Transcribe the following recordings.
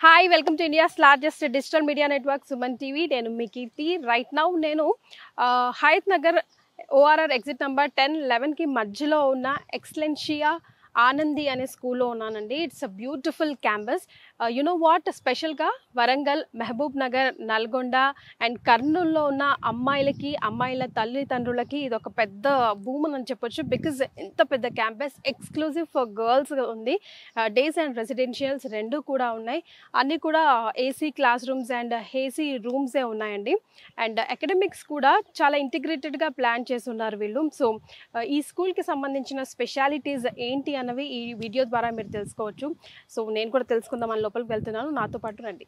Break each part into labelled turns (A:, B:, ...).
A: Hi, welcome to India's largest digital media network, Suman TV. నేను మీ కీర్తి. Right now నేను Hayathnagar ORR exit number 10-11కి మధ్యలో ఉన్న Excellencia Anandi అనే స్కూల్లో ఉన్నానండి. It's a beautiful campus. You know what, స్పెషల్గా వరంగల్, మహబూబ్ నగర్, నల్గొండ అండ్ కర్నూల్లో ఉన్న అమ్మాయిల తల్లిదండ్రులకి ఇది ఒక పెద్ద భూమని అని చెప్పొచ్చు. బికాజ్ ఎంత పెద్ద క్యాంపస్, ఎక్స్క్లూజివ్ ఫర్ గర్ల్స్ ఉంది. డేస్ అండ్ రెసిడెన్షియల్స్ రెండు కూడా ఉన్నాయి. అన్నీ కూడా AC class rooms and AC రూమ్సే ఉన్నాయండి. అండ్ అకాడమిక్స్ కూడా చాలా ఇంటిగ్రేటెడ్గా ప్లాన్ చేస్తున్నారు వీళ్ళు. సో ఈ స్కూల్కి సంబంధించిన స్పెషాలిటీస్ ఏంటి అన్నవి ఈ వీడియో ద్వారా మీరు తెలుసుకోవచ్చు. సో నేను కూడా తెలుసుకుందాం అని లోపలికి వెళ్తున్నాను, నాతో పాటు రండి.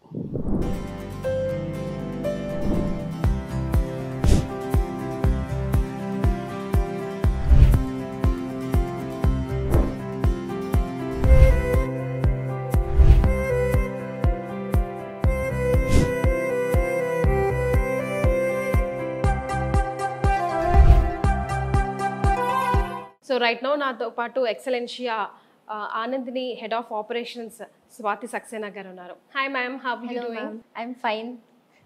A: సో రైట్ నౌ నాతో పాటు Excellencia Anandini head of operations Swathi Saxena గారు ఉన్నారు. Hi ma'am, how are you doing?
B: I'm fine.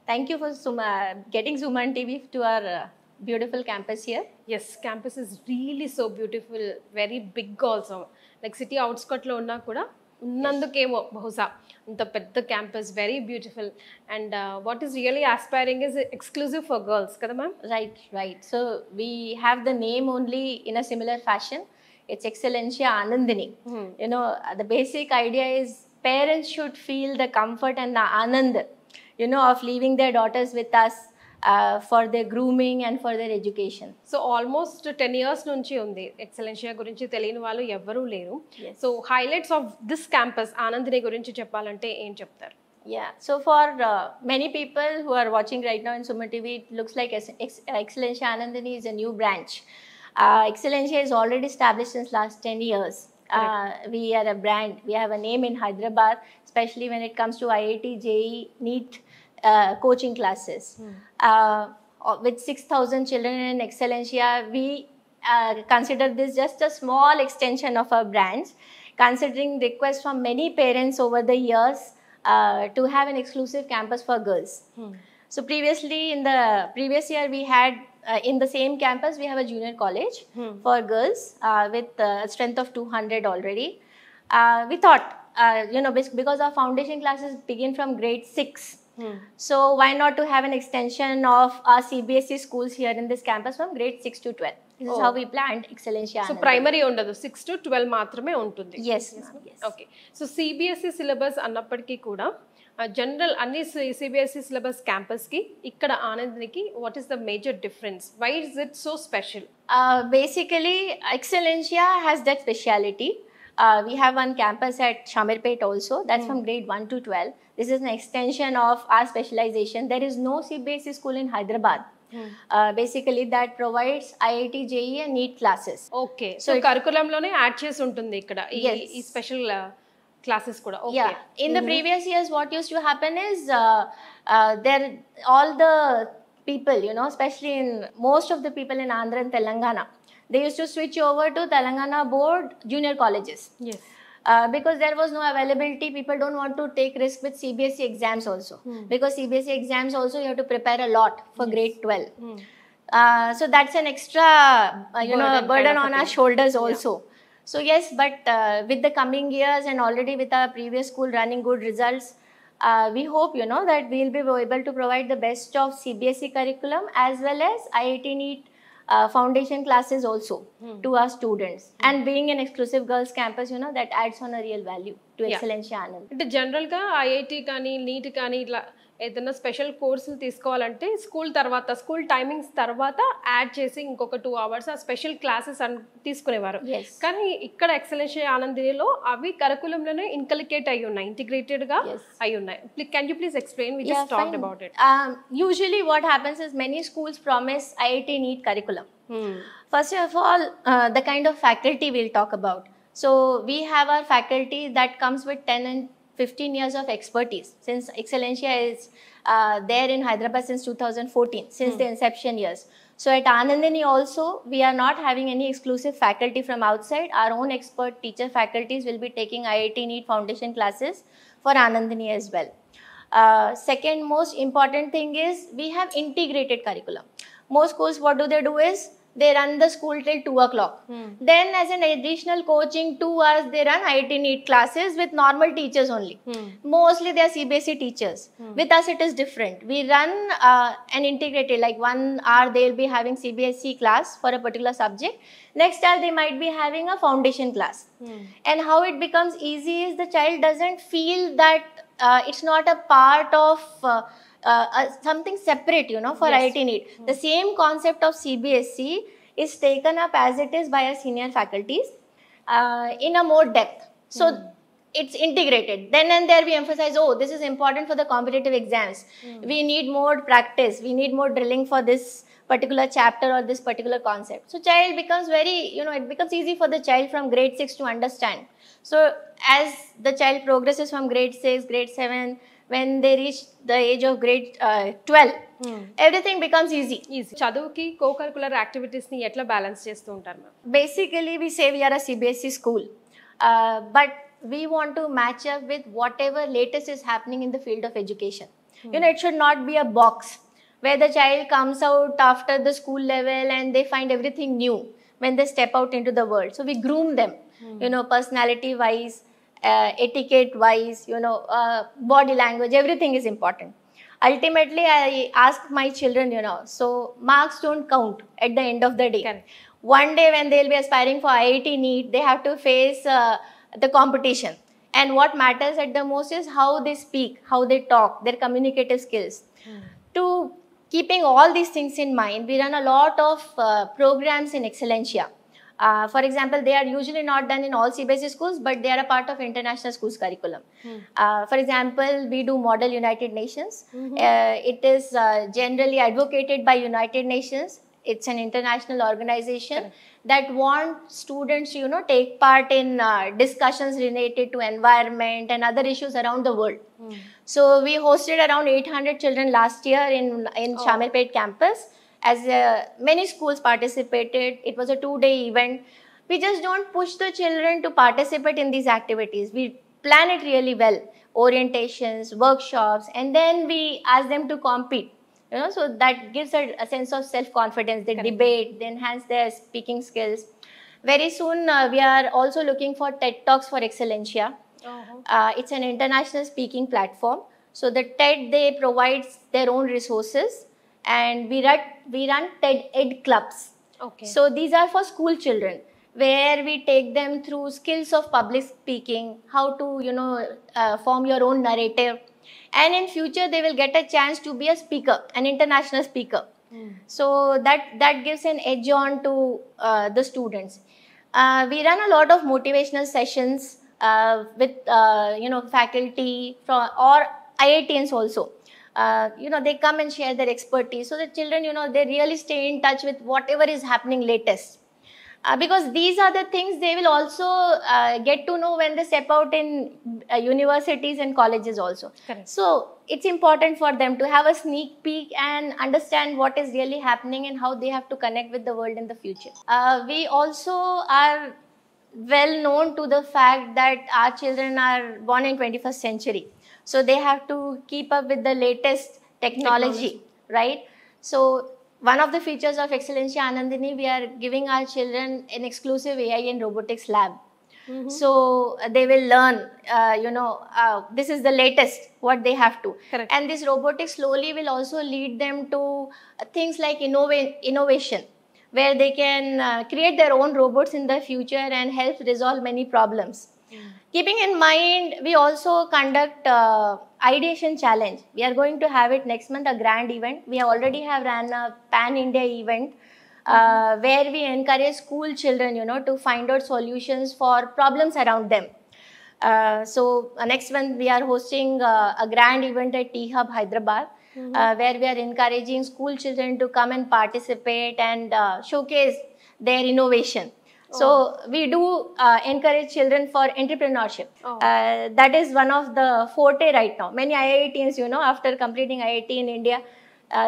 B: Thank you for getting Suman TV to our beautiful campus here.
A: Yes, campus is really so beautiful, very big also. Like city outskirts లో ఉన్నా కూడా ఉన్నందుకేమో బహుశా ఇంత పెద్ద campus, very beautiful. And what is really aspiring is exclusive for girls కదా ma'am?
B: Right. So we have the name only in a similar fashion. It's Excellencia Anandini. You know, the basic idea is parents should feel the comfort and the anand, you know, of leaving their daughters with us for their grooming and for their education.
A: So almost 10 years నుంచి ఉంది. ఎక్సలెన్షియా గురించి తెలియని వాళ్ళు ఎవ్వరూ లేరు.
B: Yes.
A: So highlights of this campus Anandini గురించి చెప్పాలంటే ఏం చెప్తారు?
B: Yeah, so for many people who are watching right now in Suman TV, it looks like Excellencia Anandini is a new branch. Excellencia is already established since last 10 years. We are a brand. We have a name in Hyderabad, especially when it comes to IIT, JEE, NEET coaching classes. With 6,000 children in Excellencia, we consider this just a small extension of our brands, considering requests from many parents over the years to have an exclusive campus for girls. So previously, in the previous year, we had in the same campus, we have a junior college for girls with a strength of 200 already. We thought, you know, because our foundation classes begin from grade 6. So why not to have an extension of our CBSE schools here in this campus from grade 6 to 12. This is how we planned Excellencia.
A: So primary ఉండదు, 6 to 12 మాత్రమే ఉంటుంది.
B: Yes.
A: Okay. So CBSE syllabus అన్నప్పటికీ కూడా general అన్ని CBSE syllabus క్యాంపస్కి ఇక్కడ ఆనందినికి what is the major difference? Why is it so special?
B: Basically, Excellencia has that speciality. We have one campus at Shamirpet also. That's from grade 1 to 12. This is an extension of our specialization. There is no CBSE school in Hyderabad. Basically, that provides IIT, JEE and NEET classes.
A: Okay. So కరికులంలోనే add చేసి ఉంటుంది ఇక్కడ ఈ special classes కూడా.
B: Yeah. In the previous years, what used to happen is there all the people, you know, especially in most of the people in Andhra and Telangana, they used to switch over to Telangana board junior colleges.
A: Yes.
B: Because there was no availability, people don't want to take risk with CBSE exams also. Because CBSE exams also you have to prepare a lot for grade 12. So that's an extra, you know, burden on our shoulders also. So yes, but with the coming years and already with our previous school running good results, we hope, you know, that we'll be able to provide the best of CBSE curriculum as well as IIT NEET foundation classes also to our students. And being an exclusive girls campus, you know, that adds on a real value to Excellencia Anand.
A: అంటే జనరల్గా IIT కానీ neat కానీ ఇట్లా ఏదైనా special కోర్సులు తీసుకోవాలంటే school timings తర్వాత add చేసి ఇంకొక 2 hours ఆ స్పెషల్ క్లాసెస్ అని తీసుకునేవారు.
B: Yes.
A: కానీ ఇక్కడ ఎక్సలెన్షియా ఆనందిలో అవి కరికులంలోనే ఇన్కలికేట్ అయి ఉన్నాయి, ఇంటిగ్రేటెడ్గా అయి ఉన్నాయి. Can you please explain? We just talked about it.
B: Usually what happens is many schools promise IIT NEET curriculum. First of all, the kind of faculty we'll talk about. So we have our faculty that comes with 10 and 15 years of expertise, since Excellencia is there in Hyderabad since 2014, since the inception years. So at Anandini also, we are not having any exclusive faculty from outside. Our own expert teacher faculties will be taking IIT NEET foundation classes for Anandini as well. Second most important thing is we have integrated curriculum. Most schools, what do is they run the school till 2 o'clock. Then as an additional coaching 2 hours, they run IIT NEET classes with normal teachers only. Mostly they are CBSE teachers. With us it is different. We run an integrated, like 1 hour they will be having CBSE class for a particular subject. Next hour they might be having a foundation class. And how it becomes easy is the child doesn't feel that it's not a part of something separate, for IIT NEET. The same concept of CBSE is taken up as it is by our senior faculties in a more depth. So it's integrated. Then and there we emphasize, oh, this is important for the competitive exams. We need more practice. We need more drilling for this particular chapter or this particular concept. So child becomes very, it becomes easy for the child from grade 6 to understand. So as the child progresses from grade 6, grade 7, when they reach the age of grade 12, everything becomes easy.
A: చదువుకి co-curricular activities ని ఎట్లా balance చేస్తూ ఉంటారు ma'am?
B: Basically, we say we are a CBSE school, but we want to match up with whatever latest is happening in the field of education. It should not be a box where the child comes out after the school level and they find everything new when they step out into the world. So we groom them, personality wise, etiquette wise, body language, everything is important. Ultimately, I ask my children, so marks don't count at the end of the day.
A: Correct.
B: One day when they'll be aspiring for IIT NEET, they have to face the competition. And what matters at the most is how they speak, how they talk, their communicative skills. To keeping all these things in mind, we run a lot of programs in Excellencia. For example, they are usually not done in all CBSE schools, but they are a part of international schools curriculum. For example, we do Model United Nations. It is generally advocated by United Nations. It's an international organization that wants students to take part in discussions related to environment and other issues around the world. So we hosted around 800 children last year in Shamirpet campus. As many schools participated, it was a 2-day event. We just don't push the children to participate in these activities. We plan it really well, orientations, workshops, and then we ask them to compete. So that gives a sense of self-confidence. They debate, they enhance their speaking skills. Very soon, we are also looking for TED Talks for Excellencia. It's an international speaking platform. So the TED, they provide their own resources. And we run TED Ed clubs.
A: Okay.
B: So these are for school children, where we take them through skills of public speaking, how to form your own narrative, and in future they will get a chance to be a speaker, an international speaker. So that gives an edge on to the students. We run a lot of motivational sessions with faculty from or IITians also. They come and share their expertise. So the children, they really stay in touch with whatever is happening latest. Because these are the things they will also get to know when they step out in universities and colleges also.
A: Correct.
B: So it's important for them to have a sneak peek and understand what is really happening and how they have to connect with the world in the future. We also are well known to the fact that our children are born in 21st century. So they have to keep up with the latest technology, right? So one of the features of Excellencia Anandini, we are giving our children an exclusive AI and robotics lab. So they will learn, this is the latest, what they have to.
A: Correct.
B: And this robotics slowly will also lead them to things like innovation, where they can create their own robots in the future and help resolve many problems. Keeping in mind, we also conduct ideation challenge. We are going to have it next month, a grand event. We already have ran a pan-India event where we encourage school children, to find out solutions for problems around them. So next month we are hosting a grand event at T-Hub, Hyderabad, where we are encouraging school children to come and participate and showcase their innovation. So we do encourage children for entrepreneurship. That is one of the forte right now. Many IITians, after completing IIT in India,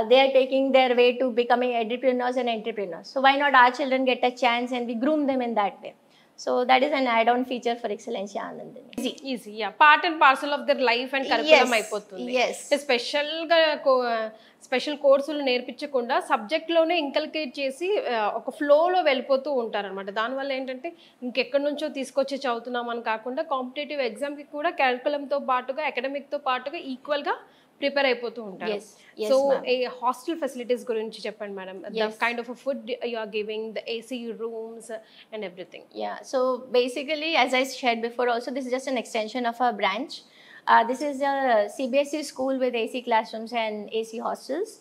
B: they are taking their way to becoming entrepreneurs and entrepreneurs. So why not our children get a chance and we groom them in that way? So that is an add-on feature for Excellencia Anandini. Easy.
A: Easy yeah part and parcel of their life and curriculum అయిపోతుంది.
B: Yes.
A: స్పెషల్గా special కోర్సులు నేర్పించకుండా సబ్జెక్ట్లోనే inculcate చేసి ఒక ఫ్లోలో వెళ్ళిపోతూ ఉంటారనమాట. దానివల్ల ఏంటంటే ఇంకెక్కడి నుంచో తీసుకొచ్చి చదువుతున్నాం అని కాకుండా కాంపిటేటివ్ ఎగ్జామ్కి కూడా క్యాల్కులంతో పాటుగా అకాడమిక్తో పాటుగా ఈక్వల్గా ప్రిపేర్ అయిపోతూ ఉంటారు. సో ఏ హాస్టల్ ఫెసిలిటీస్ గురించి చెప్పండి madam. The kind of food you are giving, the AC rooms and everything.
B: Yeah, so basically, as I shared before also, this is just an extension of our branch. This is a CBSE school with AC classrooms and AC hostels.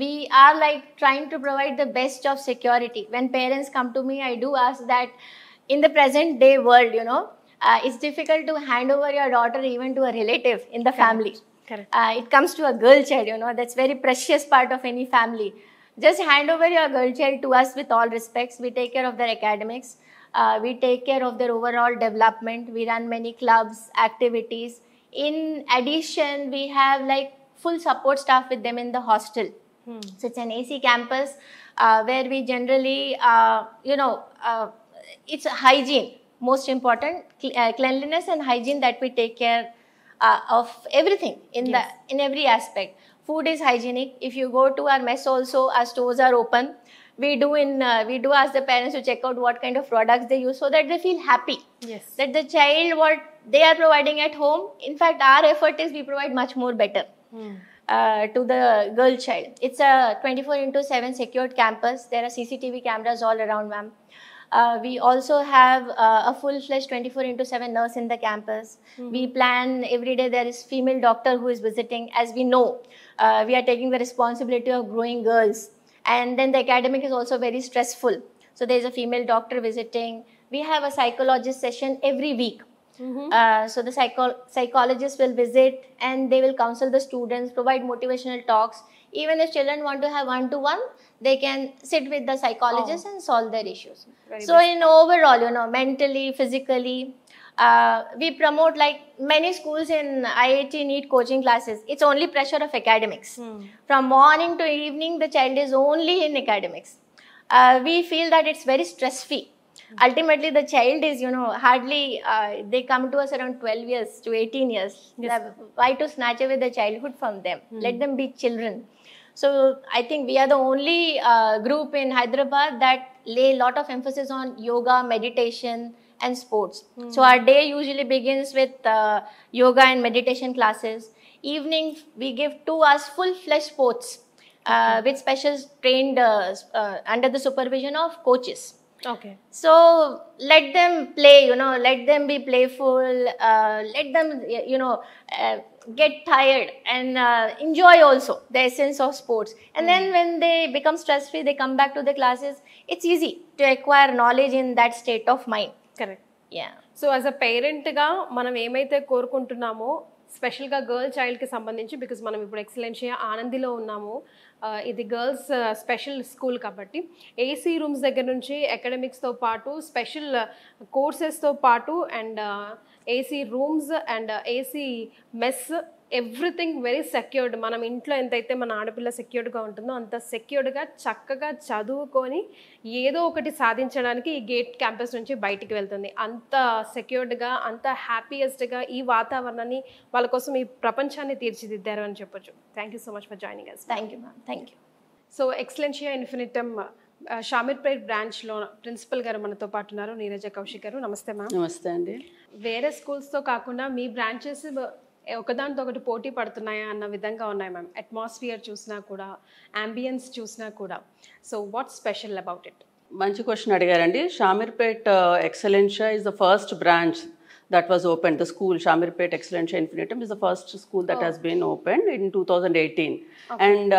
B: We are like trying to provide the best of security. When parents come to me, I do ask that in the present day world, you know, it's difficult to hand over your daughter even to a relative in the family.
A: Correct.
B: It comes to a girl child, you know, that's very precious part of any family. Just hand over your girl child to us with all respects. We take care of their academics. We take care of their overall development. We run many clubs, activities. In addition, we have like full support staff with them in the hostel. So it's an AC campus where we generally, it's hygiene, most important, cleanliness and hygiene that we take care of everything in every aspect. Food is hygienic. If you go to our mess also, our stores are open. We do ask the parents to check out what kind of products they use so that they feel happy.
A: Yes.
B: That the child, what they are providing at home, in fact, our effort is we provide much more better to the girl child. It's a 24/7 secured campus. There are CCTV cameras all around, ma'am. We also have a full-fledged 24/7 nurse in the campus. We plan every day there is female doctor who is visiting. As we know, we are taking the responsibility of growing girls. And then the academic is also very stressful. So there is a female doctor visiting. We have a psychologist session every week. So the psychologist will visit and they will counsel the students, provide motivational talks. Even if children want to have one-to-one, they can sit with the psychologist and solve their issues. So in overall, you know, mentally, physically, we promote like many schools in IIT need coaching classes. It's only pressure of academics. From morning to evening, the child is only in academics. We feel that it's very stress-free. Ultimately, the child is, you know, hardly, they come to us around 12 years to 18 years. Why to snatch away the childhood from them? Let them be children. So I think we are the only group in Hyderabad that lay a lot of emphasis on yoga, meditation and sports. So our day usually begins with yoga and meditation classes. Evening we give 2 hours full-fledged sports with special trained under the supervision of coaches.
A: Okay.
B: So let them play, you know, let them be playful, let them, you know, get tired and enjoy also the essence of sports. And then when they become stress-free, they come back to the classes. It's easy to acquire knowledge in that state of mind.
A: Correct.
B: Yeah.
A: So as a పేరెంట్గా మనం ఏమైతే కోరుకుంటున్నామో స్పెషల్గా girl చైల్డ్కి సంబంధించి, because మనం ఇప్పుడు ఎక్సలెన్షియా ఆనందిలో ఉన్నాము, ఇది girls special school కాబట్టి ఏసీ రూమ్స్ దగ్గర నుంచి అకాడమిక్స్తో పాటు స్పెషల్ కోర్సెస్తో పాటు and AC rooms and AC mess, everything very secured. మనం ఇంట్లో ఎంతైతే మన ఆడపిల్ల సెక్యూర్డ్గా ఉంటుందో అంత సెక్యూర్డ్గా చక్కగా చదువుకొని ఏదో ఒకటి సాధించడానికి ఈ గేట్ క్యాంపస్ నుంచి బయటికి వెళ్తుంది. అంత సెక్యూర్డ్గా, అంత హ్యాపీయెస్ట్గా ఈ వాతావరణాన్ని వాళ్ళ కోసం ఈ ప్రపంచాన్ని తీర్చిదిద్దారు అని చెప్పొచ్చు. Thank you so much for joining us.
B: Thank you, ma'am. Thank you.
A: So Excellencia Infinitum Shamirpet బ్రాంచ్లో ప్రిన్సిపల్ గారు మనతో పాటు ఉన్నారు, నీరజ కౌశిక్ గారు. నమస్తే మ్యామ్.
C: నమస్తే అండి.
A: వేరే స్కూల్స్తో కాకుండా మీ బ్రాంచెస్ ఒకదానితో ఒకటి పోటీ పడుతున్నాయా అన్న విధంగా ఉన్నాయి మ్యామ్. అట్మాస్ఫియర్ చూసినా కూడా, అంబియన్స్ చూసినా కూడా. So what special about it?
C: మంచి క్వశ్చన్ అడిగారండి. Shamirpet ఎక్సలెన్షియా is the first branch that was opened. The school Shamirpet Excellencia Infinitum is the first school that has been opened in 2018. And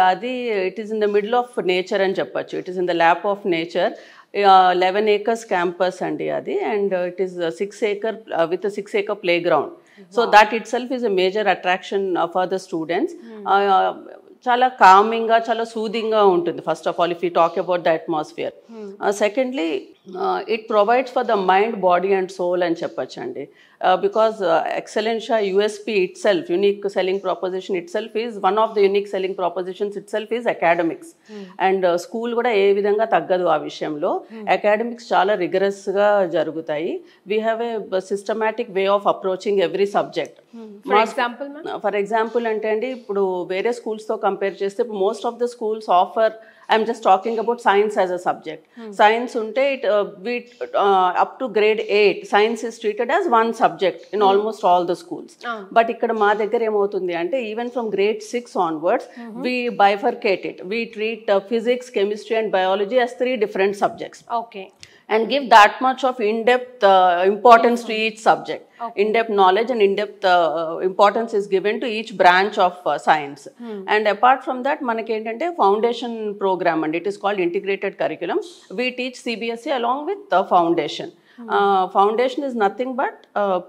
C: it is in the middle of nature and cheppachu. It is in the lap of nature. 11 acres campus andi adi, and it is a 6 acre with a 6 acre playground. So that itself is a major attraction for the students. చాలా కామింగ్గా చాలా సూదింగ్గా ఉంటుంది. First of all if you talk about the atmosphere. Secondly it provides for the mind, body and soul అని చెప్పచ్చండి. Because Excellencia USP itself, unique selling proposition itself, is one of the unique selling propositions itself is academics. And school kuda ఏ విధంగా తగ్గదు ఆ విషయంలో. academics చాలా rigorous గా జరుగుతాయి. We have a systematic way of approaching every subject. For example అంటే అండి, ఇప్పుడు వేరే schools తో కంపేర్ చేస్తే most of the schools offer, I'm just talking about science as a subject. Science unte up to grade 8 science is treated as one subject in almost all the schools. But ikkada ma daggara emoutundi ante even from grade 6 onwards we bifurcate it. We treat physics, chemistry and biology as 3 different subjects.
A: Okay.
C: And give that much of in-depth importance to each subject. In-depth knowledge and in-depth importance is given to each branch of science. And apart from that, manaki entante foundation program, and it is called integrated curriculum. We teach CBSE along with the foundation. Foundation is nothing but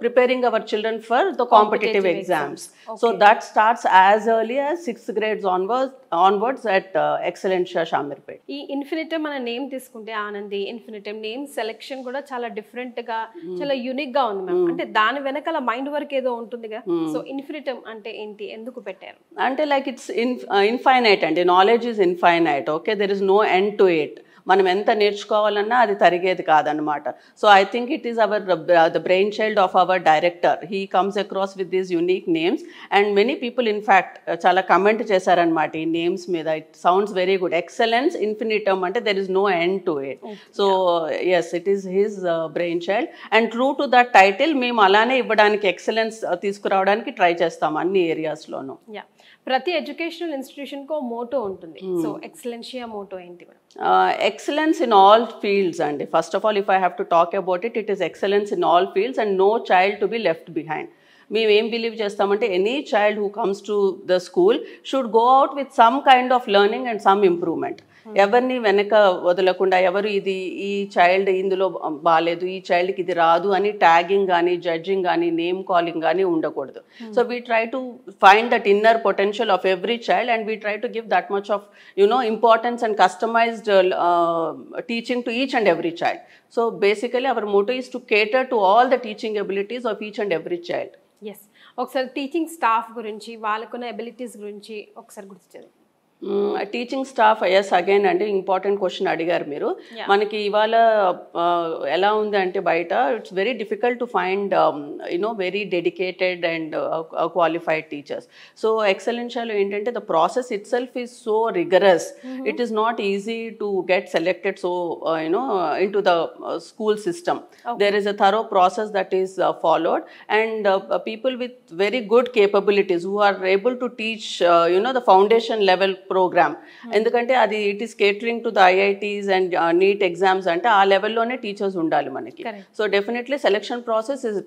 C: preparing our children for the competitive exams. Okay. So that starts as early as 6th grades onwards at Excellencia Shamirpet.
A: ఈ Infinitum మన name తీసుకుంటే Anandi Infinitum name selection కూడా చాలా different గా చాలా unique గా ఉంది ma'am. అంటే దాని వెనకాల మైండ్ వర్క్ ఏదో ఉంటుంది కదా. సో ఇన్ఫినిటమ్ అంటే ఏంటి, ఎందుకు పెట్టారు?
C: అంటే లైక్ ఇట్స్ ఇన్ఫైనైట్ అండి. Knowledge is infinite. Okay, there is no end to it. మనం ఎంత నేర్చుకోవాలన్నా అది తరిగేది కాదనమాట. So I think it is our the brain child of our director. He comes across with these unique names and many people in fact చాలా comment చేశారనమాట ఈ names మీద. It sounds very good. Excellence Infinitum అంటే there is no end to it. So yes, it is his brain child and true to that title మేము అలానే ఇవ్వడానికి, excellence తీసుకురావడానికి try చేస్తాం అన్ని ఏరియాస్లోనూ.
A: ప్రతి ఎడ్యుకేషనల్ ఇన్స్టిట్యూషన్ కో మోటో ఉంటుంది. సో ఎక్సలెన్షియా మోటో ఏంటి?
C: Excellence in all fields, and first of all, if I have to talk about it, it is excellence in all fields and no child to be left behind. మేము ఏం believe చేస్తామంటే any child who comes to the school should go out with some kind of learning and some improvement. ఎవరిని వెనక వదలకుండా, ఎవరు ఇది ఈ child ఇందులో బాగాలేదు, ఈ చైల్డ్కి ఇది రాదు అని ట్యాగింగ్ కానీ జడ్జింగ్ కానీ నేమ్ కాలింగ్ కానీ ఉండకూడదు. So we try to find that inner potential of every child and we try to give that much of importance and customised teaching to each and every child. So basically our motto is to cater to all the teaching abilities of each and every child.
A: Yes, ఒకసారి teaching staff గురించి, వాళ్ళకున్న abilities గురించి ఒకసారి గుర్తించండి.
C: Teaching staff, yes again అంటే important question అడిగారు మీరు. మనకి ఇవాళ ఎలా ఉంది అంటే బయట it's very difficult to find very dedicated and qualified teachers. So ఎక్సలెన్షియాలో ఏంటంటే the process itself is so rigorous. It is not easy to get selected so into the school system. There is a thorough process that is followed and people with very good capabilities who are able to teach the foundation level program. ఎందుకంటే అది it is catering to the IITs and NEET exams అంటే ఆ లెవెల్లోనే teachers ఉండాలి మనకి. So definitely selection process is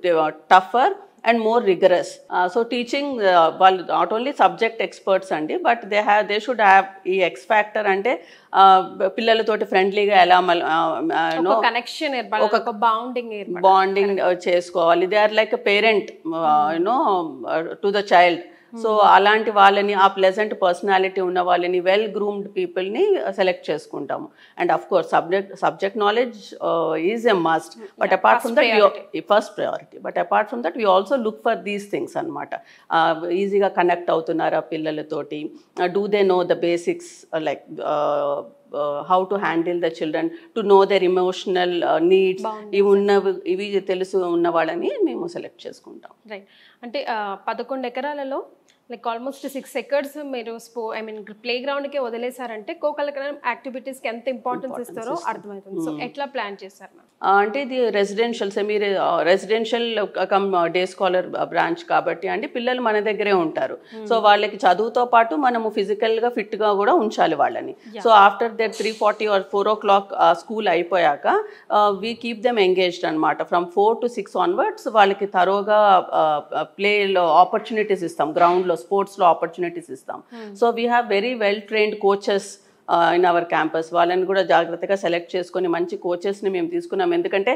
C: టఫర్ and more rigorous. So teaching వాళ్ళు not only subject experts అండి, but they should have ఈ X factor అంటే పిల్లలతోటి ఫ్రెండ్లీగా ఎలా
A: కనెక్షన్ ఒక బాండింగ్
C: చేసుకోవాలి. They are like a parent to the child. So అలాంటి వాళ్ళని, ఆ ప్లెజెంట్ పర్సనాలిటీ ఉన్న వాళ్ళని, వెల్ గ్రూమ్డ్ పీపుల్ని సెలెక్ట్ చేసుకుంటాము. And of course subject knowledge is a must, but apart from that first priority. But apart from that we also look for these things అనమాట. ఈజీగా connect అవుతున్నారా పిల్లలతోటి, do they know the basics like how to handle the children, to know their emotional needs. ఇవి తెలుసు ఉన్న వాళ్ళని మేము select చేసుకుంటాం.
A: రైట్. అంటే 11 ఎకరాలలో లైక్ ఆల్మోస్ట్ 6 acres మీరు ప్లే గ్రౌండ్కే వదిలేసారంటే కోకలకరం యాక్టివిటీస్కి ఎంత ఇంపార్టెన్స్ ఇస్తారో అర్థమవుతుంది. సో ఎట్లా ప్లాన్ చేస్తారు మ్యామ్?
C: అంటే ఇది residential, semi residential come day scholar branch కాబట్టి అండి పిల్లలు మన దగ్గరే ఉంటారు. సో వాళ్ళకి చదువుతో పాటు మనము ఫిజికల్గా ఫిట్గా కూడా ఉంచాలి వాళ్ళని. So after that 3:40 or 4 o'clock school అయిపోయాక వీ కీప్ దెమ్ ఎంగేజ్డ్ అనమాట. ఫ్రమ్ 4 to 6 onwards వాళ్ళకి తరోగా ప్లేలో ఆపర్చునిటీస్ ఇస్తాం, గ్రౌండ్లో స్పోర్ట్స్లో ఆపర్చునిటీస్ ఇస్తాం. So we have very well trained coaches in our campus. వాళ్ళని కూడా జాగ్రత్తగా సెలెక్ట్ చేసుకొని మంచి కోచెస్ని మేము తీసుకున్నాం. ఎందుకంటే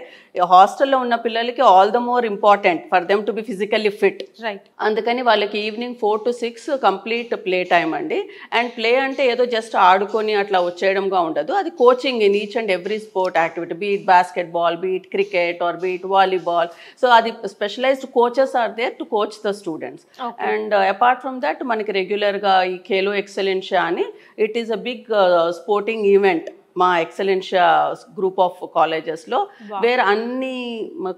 C: హాస్టల్లో ఉన్న పిల్లలకి all the more important for them to be physically fit.
A: Right.
C: అందుకని వాళ్ళకి evening 4 to 6 complete play time అండి. అండ్ ప్లే అంటే ఏదో జస్ట్ ఆడుకొని అట్లా వచ్చేయడంగా ఉండదు, అది coaching in each and every sport activity, be it basketball, be it cricket or be it volleyball. So అది specialised coaches are there to coach the students. And apart from that మనకి రెగ్యులర్గా ఈ ఖేలో ఎక్సలెన్షియా అని, it is a big sporting event మా Excellencia group of కాలేజెస్లో, where అన్ని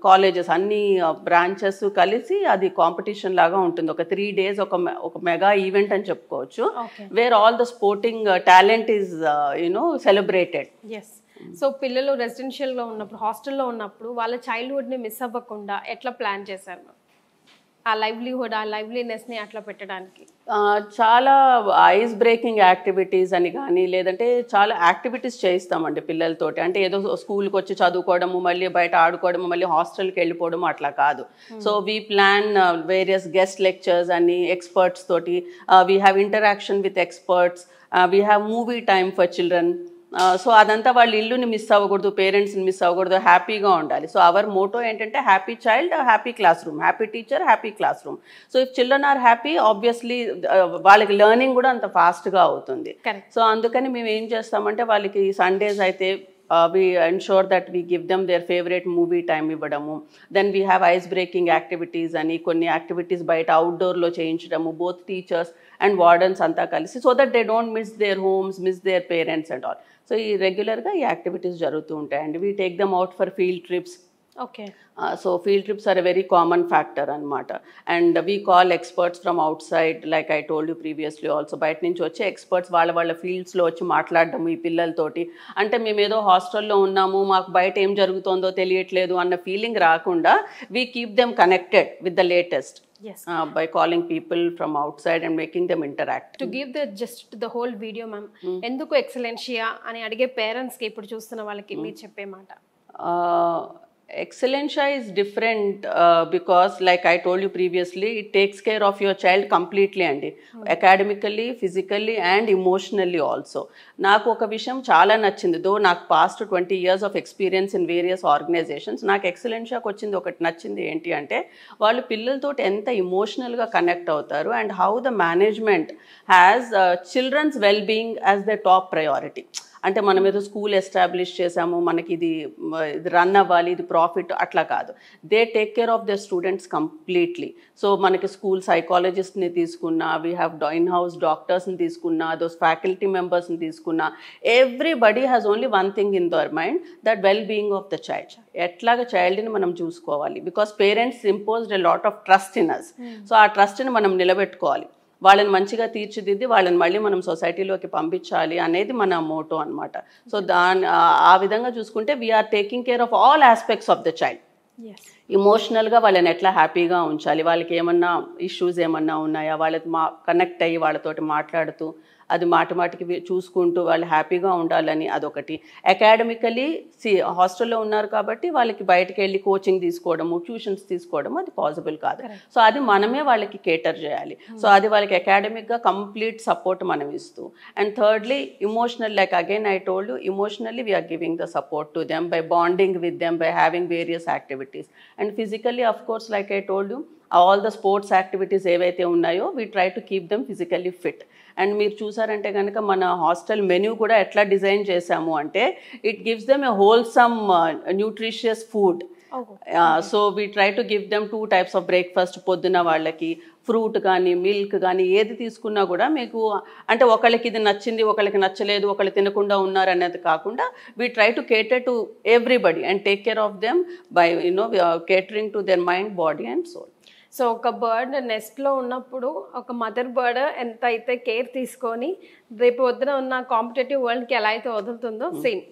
C: colleges అన్ని branches కలిసి అది కాంపిటీషన్ లాగా ఉంటుంది. ఒక 3 days ఒక మెగా ఈవెంట్ అని చెప్పుకోవచ్చు, where all the sporting talent is celebrated.
A: Yes. So పిల్లలు రెసిడెన్షియల్లో ఉన్నప్పుడు, హాస్టల్లో ఉన్నప్పుడు వాళ్ళ చైల్డ్హుడ్ని మిస్ అవ్వకుండా ఎట్లా ప్లాన్ చేశారు ఆ లైవ్లీహుడ్, ఆ లైవ్లీనెస్ని అట్లా పెట్టడానికి?
C: చాలా ఐస్ బ్రేకింగ్ యాక్టివిటీస్ అని కానీ, లేదంటే చాలా యాక్టివిటీస్ చేయిస్తామండి పిల్లలతోటి. అంటే ఏదో స్కూల్కి వచ్చి చదువుకోవడము, మళ్ళీ బయట ఆడుకోవడము, మళ్ళీ హాస్టల్కి వెళ్ళిపోవడము అట్లా కాదు. So we plan various guest lectures అని ఎక్స్పర్ట్స్ తోటి. We have interaction with experts. We have movie time for children. So అదంతా వాళ్ళు ఇల్లుని మిస్ అవ్వకూడదు, పేరెంట్స్ని మిస్ అవ్వకూడదు, హ్యాపీగా ఉండాలి. సో అవర్ మోటో ఏంటంటే happy child, happy classroom, happy teacher, happy classroom. So if children are happy, obviously వాళ్ళకి లెర్నింగ్ కూడా అంత ఫాస్ట్గా అవుతుంది. సో అందుకని మేము ఏం చేస్తామంటే వాళ్ళకి సండేస్ అయితే we ensure that we give them their favorite movie time ఇవ్వడము. Then we have ice breaking activities అని కొన్ని యాక్టివిటీస్ బయట అవుట్డోర్లో చేయించడము, బోత్ టీచర్స్ అండ్ వార్డన్స్ అంతా కలిసి, so that they don't miss their homes, miss their parents and all. So ఈ రెగ్యులర్గా ఈ యాక్టివిటీస్ జరుగుతూ ఉంటాయండి. We take them out for field trips.
A: Okay.
C: So field trips are a very common factor అనమాట. And we call experts from outside, like I told you previously also. బయట నుంచి వచ్చే experts వాళ్ళ ఫీల్డ్స్లో వచ్చి మాట్లాడడం ఈ పిల్లలతోటి. అంటే మేము ఏదో హాస్టల్లో ఉన్నాము, మాకు బయట ఏం జరుగుతుందో తెలియట్లేదు అన్న ఫీలింగ్ రాకుండా, we keep them connected with the latest by calling people from outside and making them interact.
A: To give the whole video, ma'am, ఎందుకు ఎక్సలెన్షియా అని అడిగే పేరెంట్స్కి ఇప్పుడు చూస్తున్న వాళ్ళకి మీరు చెప్పే మాట?
C: Excellencia is different because like I told you previously, it takes care of your child completely and academically, physically and emotionally also. నాకు ఒక విషయం చాలా నచ్చింది, దో నాకు past 20 years of experience in various organizations, నాకు ఎక్సలెన్షియాకి వచ్చింది ఒకటి నచ్చింది ఏంటి అంటే, వాళ్ళు పిల్లలతో ఎంత ఎమోషనల్గా కనెక్ట్ అవుతారు and how the management has children's well being as the top priority. అంటే మనం ఏదో స్కూల్ ఎస్టాబ్లిష్ చేసాము, మనకి ఇది రన్ అవ్వాలి, ఇది ప్రాఫిట్, అట్లా కాదు. They take care of the students completely. So మనకి స్కూల్ సైకాలజిస్ట్ని తీసుకున్నా, వీ హ్యావ్ ఇన్ హౌస్ డాక్టర్స్ని తీసుకున్నా, దోస్ ఫ్యాకల్టీ మెంబర్స్ని తీసుకున్నా, everybody has only one thing in their mind, that well being of the child. ఎట్లాగా చైల్డ్ని మనం చూసుకోవాలి, because parents imposed a lot of trust in us. So ఆ ట్రస్ట్ని మనం నిలబెట్టుకోవాలి, వాళ్ళని మంచిగా తీర్చిదిద్ది వాళ్ళని మళ్ళీ మనం సొసైటీలోకి పంపించాలి అనేది మన మోటో అనమాట. సో ఆ విధంగా చూసుకుంటే we are taking care of all aspects of the child. ఇమోషనల్గా వాళ్ళని ఎట్లా హ్యాపీగా ఉంచాలి, వాళ్ళకి ఏమన్నా ఇష్యూస్ ఏమన్నా ఉన్నాయా, వాళ్ళకి కనెక్ట్ అయ్యి వాళ్ళతోటి మాట్లాడుతూ అది మాటికి చూసుకుంటూ వాళ్ళు హ్యాపీగా ఉండాలని అదొకటి. అకాడమికలీ హాస్టల్లో ఉన్నారు కాబట్టి వాళ్ళకి బయటకు వెళ్ళి కోచింగ్ తీసుకోవడము, ట్యూషన్స్ తీసుకోవడము అది పాసిబుల్ కాదు. సో అది మనమే వాళ్ళకి కేటర్ చేయాలి. సో అది వాళ్ళకి అకాడమిక్గా కంప్లీట్ సపోర్ట్ మనం ఇస్తూ. And thirdly emotional, like again I told you, emotionally we are giving the support to them by bonding with them, by having various activities. And physically of course like I told you, all the sports activities ఏవైతే ఉన్నాయో we try to keep them physically fit. And మీరు చూసారంటే కనుక మన hostel menu కూడా ఎట్లా design చేశాము అంటే, it gives them a wholesome nutritious food. So we try to give them 2 types of breakfast. పొద్దున వాళ్ళకి ఫ్రూట్ కానీ మిల్క్ కానీ ఏది తీసుకున్నా కూడా మీకు అంటే ఒకళ్ళకి ఇది నచ్చింది, ఒకళ్ళకి నచ్చలేదు, ఒకళ్ళు తినకుండా ఉన్నారు అనేది కాకుండా, we try to cater to everybody and take care of them by catering to their mind, body and soul.
A: So ఒక బర్డ్ నెస్ట్లో ఉన్నప్పుడు ఒక మదర్ బర్డ్ ఎంత అయితే కేర్ తీసుకొని రేపు వద్దున ఉన్న కాంపిటేటివ్ వరల్డ్కి ఎలా అయితే వదులుతుందో, same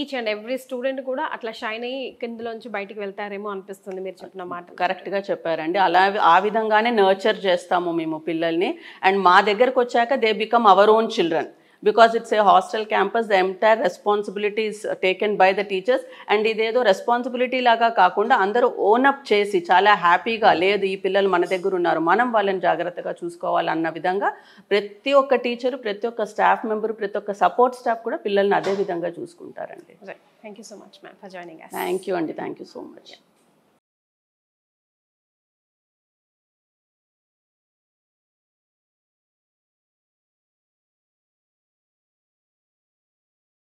A: each and every student కూడా అట్లా షైన్ అయ్యి కిందలోంచి బయటికి వెళ్తారేమో అనిపిస్తుంది మీరు చెప్పిన మాట.
C: కరెక్ట్గా చెప్పారండి. అలా ఆ విధంగానే నర్చర్ చేస్తాము మేము పిల్లల్ని. అండ్ మా దగ్గరకు వచ్చాక they become our own children. Because it's a hostel campus, the entire responsibility is taken by the teachers. And ఇదేదో రెస్పాన్సిబిలిటీ లాగా కాకుండా అందరూ ఓనప్ చేసి చాలా హ్యాపీగా, లేదు ఈ పిల్లలు మన దగ్గర ఉన్నారు, మనం వాళ్ళని జాగ్రత్తగా చూసుకోవాలన్న విధంగా ప్రతి ఒక్క టీచరు, ప్రతి ఒక్క స్టాఫ్ మెంబరు, ప్రతి ఒక్క సపోర్ట్ స్టాఫ్ కూడా పిల్లల్ని అదే విధంగా చూసుకుంటారండి.
A: Thank you so much ma'am for joining us.
C: Thank you అండి, థ్యాంక్ యూ సో మచ్.